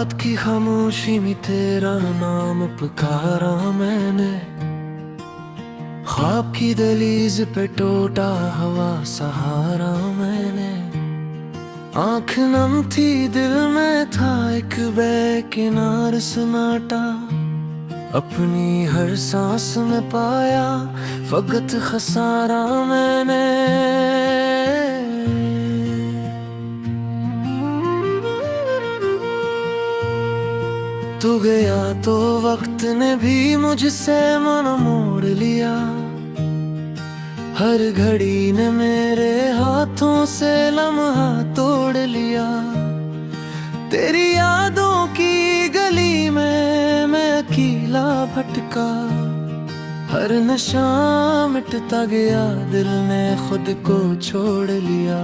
रात की खामोशी में तेरा नाम पुकारा मैंने, ख्वाब की दहलीज पे टूटा हवा सहारा मैंने। आँख नम थी दिल में था एक बेकिनार सन्नाटा, अपनी हर सांस में पाया फकत खसारा मैंने। तू गया तो वक्त ने भी मुझसे मन मोड़ लिया, हर घड़ी ने मेरे हाथों से लम्हा तोड़ लिया। तेरी यादों की गली में मैं अकेला भटका, हर नशा मिटता गया दिल ने खुद को छोड़ लिया।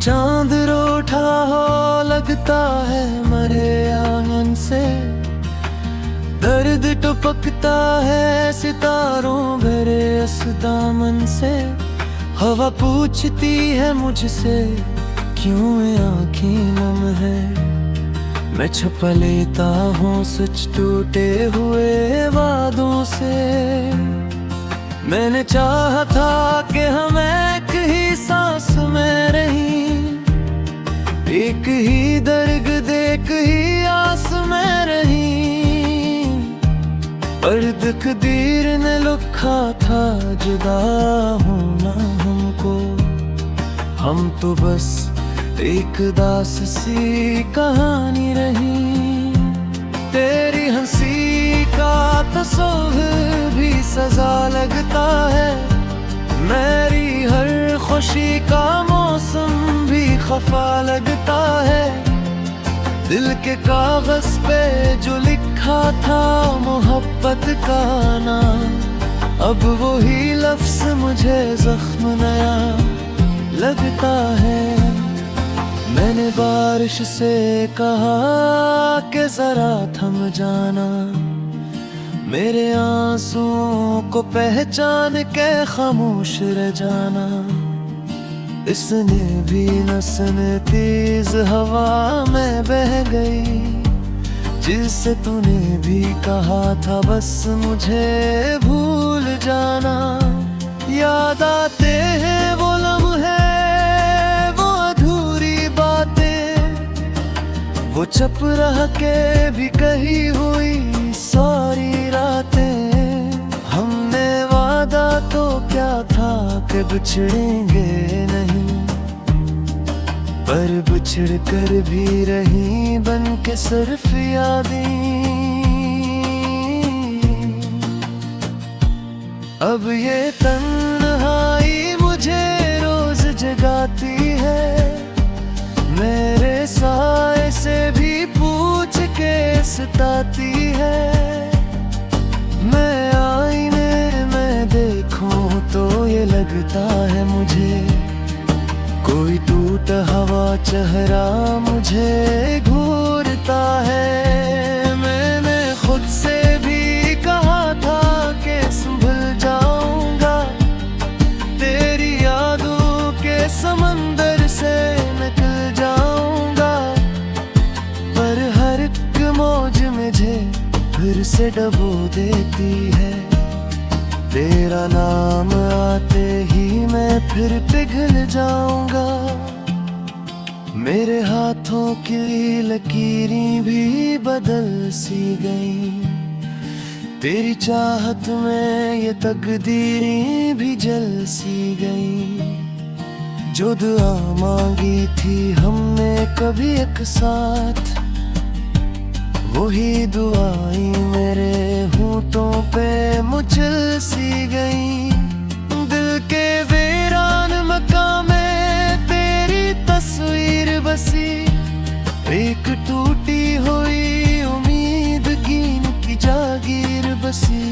चांद रूठा हो लगता है मरे आंगन से, दर्द टपकता है सितारों भरे इस दामन से। हवा पूछती है मुझसे क्यों ये आँखें नम है, मैं छुपा लेता हूँ सच टूटे हुए वादों से। मैंने चाहा था कि हम एक ही सांस में रहीं, एक ही दर्द एक ही आस में रहीं, पर तकदीर ने लिखा था जुदा होना हमको। हम तो बस एक दास सी कहानी रही, तेरी हंसी का तस्वीर भी सजा लगता है, मेरी हर खुशी का मौसम भी खफा लगता है। दिल के कागज पे जो लिखा था मोहब्बत का नाम, अब वही लफ्ज मुझे जख्म नया लगता है। मैंने बारिश से कहा कि जरा थम जाना, मेरे आंसुओं को पहचान के खामोश रह जाना। इसने भी नसन तेज हवा में बह गई, जिससे तूने भी कहा था बस मुझे भूल जाना। याद आते हैं वो लम्हे, वो अधूरी बातें, वो चुप रह के भी कही हुई सारी रातें। हमने वादा तो क्या था कि बिछड़ेंगे नहीं, पर बिछड़ कर भी रही बन के सिर्फ यादें। अब ये तन्हाई मुझे रोज जगाती है, मेरे साए से भी पूछ के सताती है। मैं आईने में देखूं तो ये लगता है मुझे, कोई टूटा हवा चेहरा मुझे घूरता है। मैंने खुद से भी कहा था कि संभल जाऊंगा, तेरी यादों के समंदर से निकल जाऊंगा, पर हर एक मौज मुझे फिर से डबो देती है। तेरा नाम आते ही मैं फिर पिघल जाऊंगा, मेरे हाथों की लकीरें भी बदल सी गई, तेरी चाहत में ये तकदीरें भी जल सी गई। जो दुआ मांगी थी हमने कभी एक साथ, वही दुआएं मेरे होठों पे मुचल सी गई। दिल के वीरान मकाम में तेरी तस्वीर बसी, एक टूटी हुई उम्मीद कीन की जागीर बसी।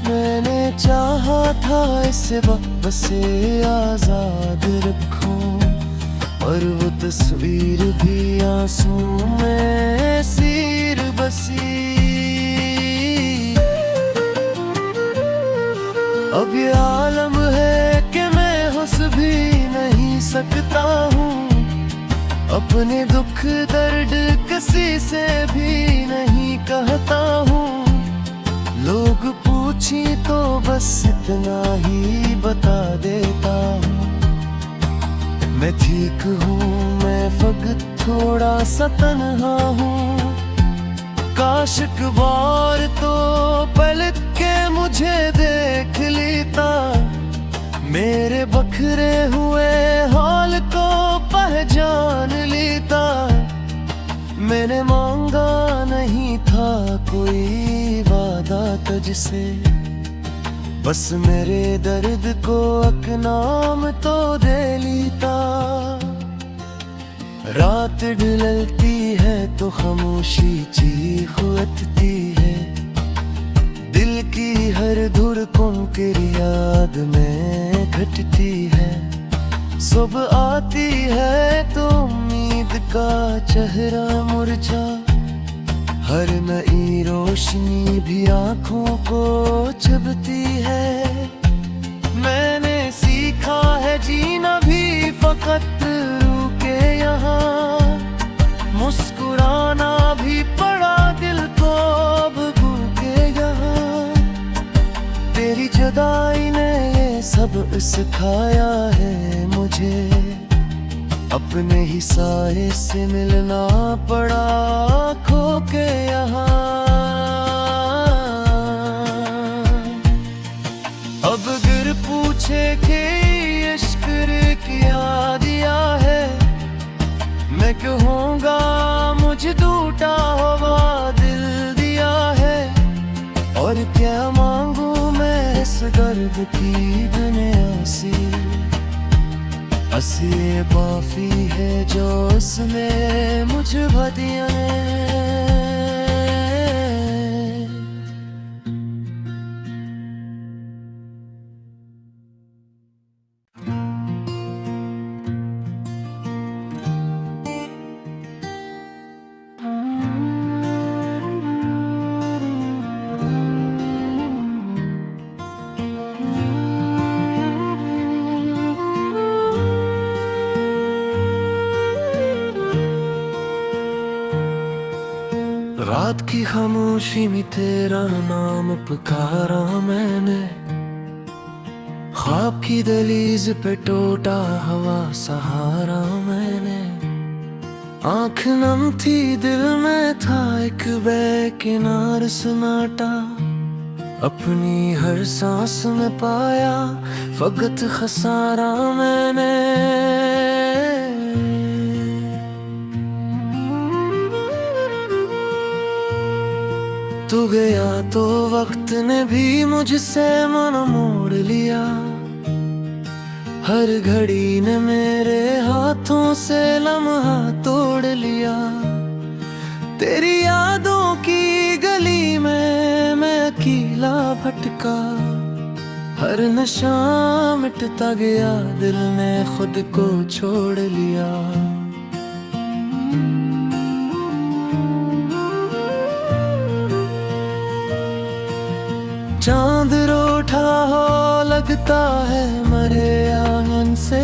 मैंने चाहा था इसे वापस से आजाद रखूं, और वो तस्वीर भी आंसू में सिर बसी। अब ये आलम है कि सकता हूँ। अपने दुख दर्द किसी से भी नहीं कहता हूँ। लोग पूछी तो बस इतना ही बता देता हूँ। मैं ठीक हूँ, मैं फकत थोड़ा सा तन्हा हूँ। काश एक बार तो पलट के मुझे देख लेता, मेरे बखरे हुए हाल को पहचान लेता। मैंने मांगा नहीं था कोई वादा तुझसे, बस मेरे दर्द को एक नाम तो दे लेता। रात ढलती है तो खामोशी चीख उठती है, दिल की हर धड़कन की याद में घटती है। सुबह आती है तो उम्मीद का चेहरा मुरझा, हर नई रोशनी भी आँखों को चुभती है। मैंने सीखा है जीना भी फकत रुके यहाँ, मुस्कुराना भी पड़ा दिल को भूखे यहाँ। तेरी जुदाई ने ये सब सिखाया है मुझे, अपने ही साए से मिलना पड़ा खो के यहाँ। अब गिर पूछे कि इश्क क्या दिया है, मैं कहूँगा मुझे टूटा हुआ दिल दिया है। और क्या मांगू मैं इस दर्द की दुनिया से, बस ये काफी है जो उसने मुझे दिया है। रात की खामोशी में तेरा नाम पुकारा मैंने, ख्वाब की दहलीज पे टूटा हवा सहारा मैंने। आँख नम थी दिल में था एक बेकिनार सन्नाटा, अपनी हर सांस में पाया फकत खसारा मैंने। तू गया तो वक्त ने भी मुझसे मन मोड़ लिया, हर घड़ी ने मेरे हाथों से लम्हा तोड़ लिया। तेरी यादों की गली में मैं अकेला भटका, हर नशा मिटता गया दिल ने खुद को छोड़ लिया। चांद रूठा हो लगता है मरे आंगन से,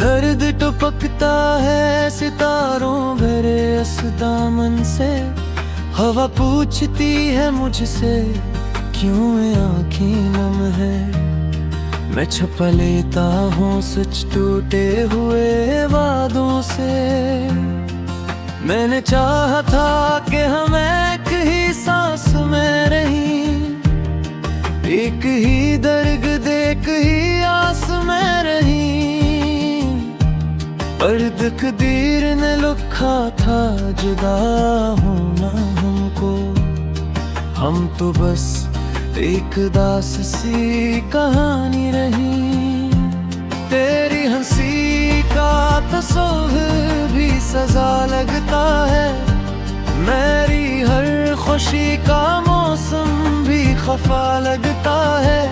दर्द टपकता है सितारों भरे इस दामन से। हवा पूछती है मुझसे क्यों आँखें नम है, मैं छुपा लेता हूँ सच टूटे हुए वादों से। मैंने चाहा था कि हम एक ही सांस में रहीं, एक ही दर्द एक ही आस में रहीं। पर तकदीर ने लिखा था जुदा होना हमको, हम तो बस एक दास सी कहानी रही। तेरी हंसी का तस्वीर भी सजा लगता है, मेरी हर खुशी का मौसम भी खफा लगता है।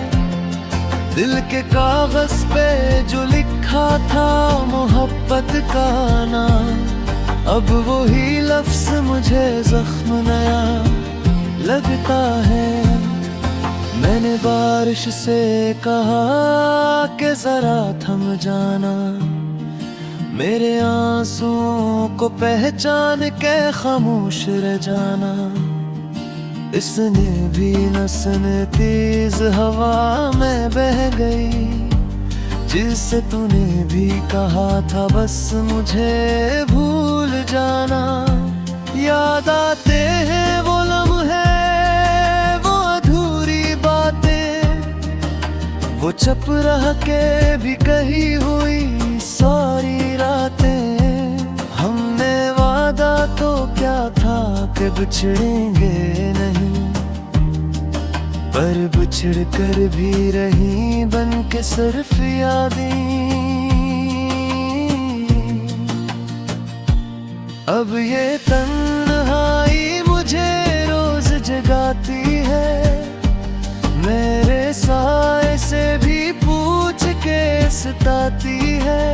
दिल के कागज पे जो लिखा था मोहब्बत का नाम, अब वही लफ्ज मुझे जख्म नया लगता है। मैंने बारिश से कहा कि जरा थम जाना, मेरे आंसुओं को पहचान के खामोश रह जाना। इसने भी न सुने तेज हवा में बह गई, जिससे तूने भी कहा था बस मुझे भूल जाना। याद आते हैं वो लम्हे, वो अधूरी बातें, वो चुप रह के भी कही हुई सारी रातें। हमने वादा तो क्या था कि बिछड़ेंगे नहीं, पर बिछड़ कर भी रही बन के सिर्फ यादें। अब ये तन्हाई मुझे रोज जगाती है, मेरे साए से भी पूछ के सताती है।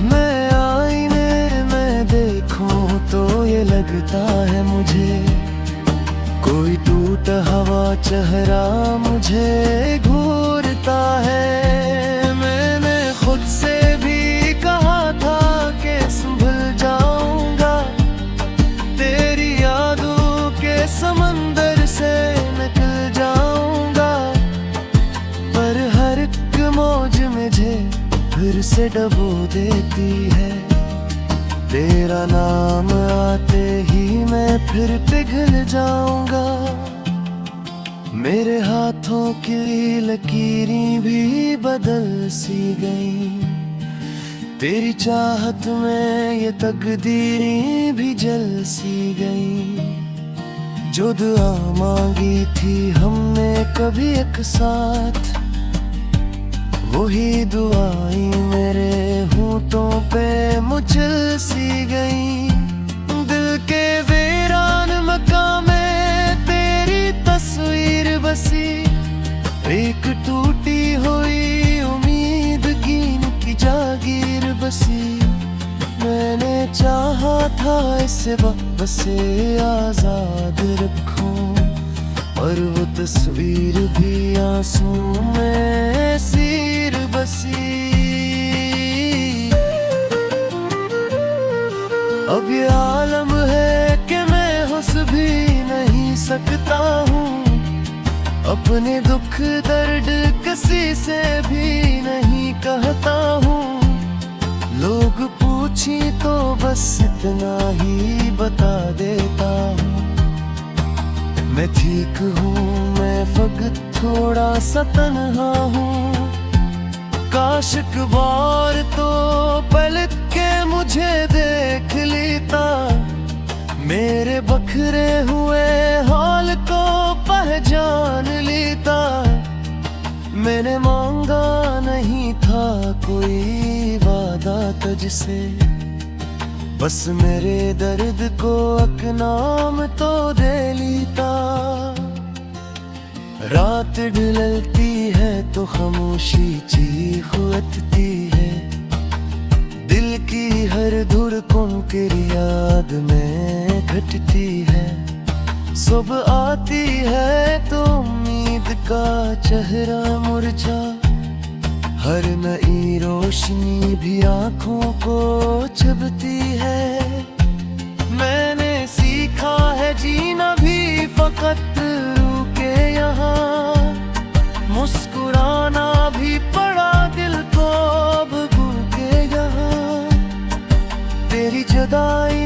मैं आईने में देखूं तो ये लगता है मुझे, कोई टूटा हवा चेहरा मुझे घूरता है। मैंने खुद से भी कहा था कि संभल जाऊंगा, तेरी यादों के समंदर से निकल जाऊंगा, पर हर एक मौज मुझे फिर से डबो देती है। तेरा नाम आते ही मैं फिर पिघल जाऊंगा। मेरे हाथों की लकीरें भी बदल सी गई, तेरी चाहत में ये तकदीरें भी जल सी गई। जो दुआ मांगी थी हमने कभी एक साथ, वही दुआएं मेरे होठों पे मुचल सी गई। दिल के वीरान मकान में तेरी तस्वीर बसी, एक टूटी हुई उम्मीद कीन की जागीर बसी। मैंने चाहा था इसे वक्त से आजाद रखूं, और वो तस्वीर भी आंसू में सिर बसी। अब ये आलम है कि मैं हंस भी नहीं सकता हूँ, अपने दुख दर्द किसी से भी नहीं कहता हूँ। लोग पूछी तो बस इतना ही बता देता हूँ, मैं ठीक हूँ, मैं फकत थोड़ा सा तन्हा हूँ। काश एक बार तो पलट के मुझे देख लेता, मेरे बखरे हुए हाल को पहचान लेता। मैंने मांगा नहीं था कोई वादा तुझसे, बस मेरे दर्द को एक नाम तो दे लेता। रात ढलती है तो खामोशी चीख उठती है, दिल की हर धड़कन तेरी याद में घटती है। सुबह आती है तो उम्मीद का चेहरा मुरझा, हर नई रोशनी भी आंखों को चुभती है। मैंने सीखा है जीना भी फकत रुके यहाँ, मुस्कुराना भी पड़ा दिल को भूखे यहाँ। तेरी जुदाई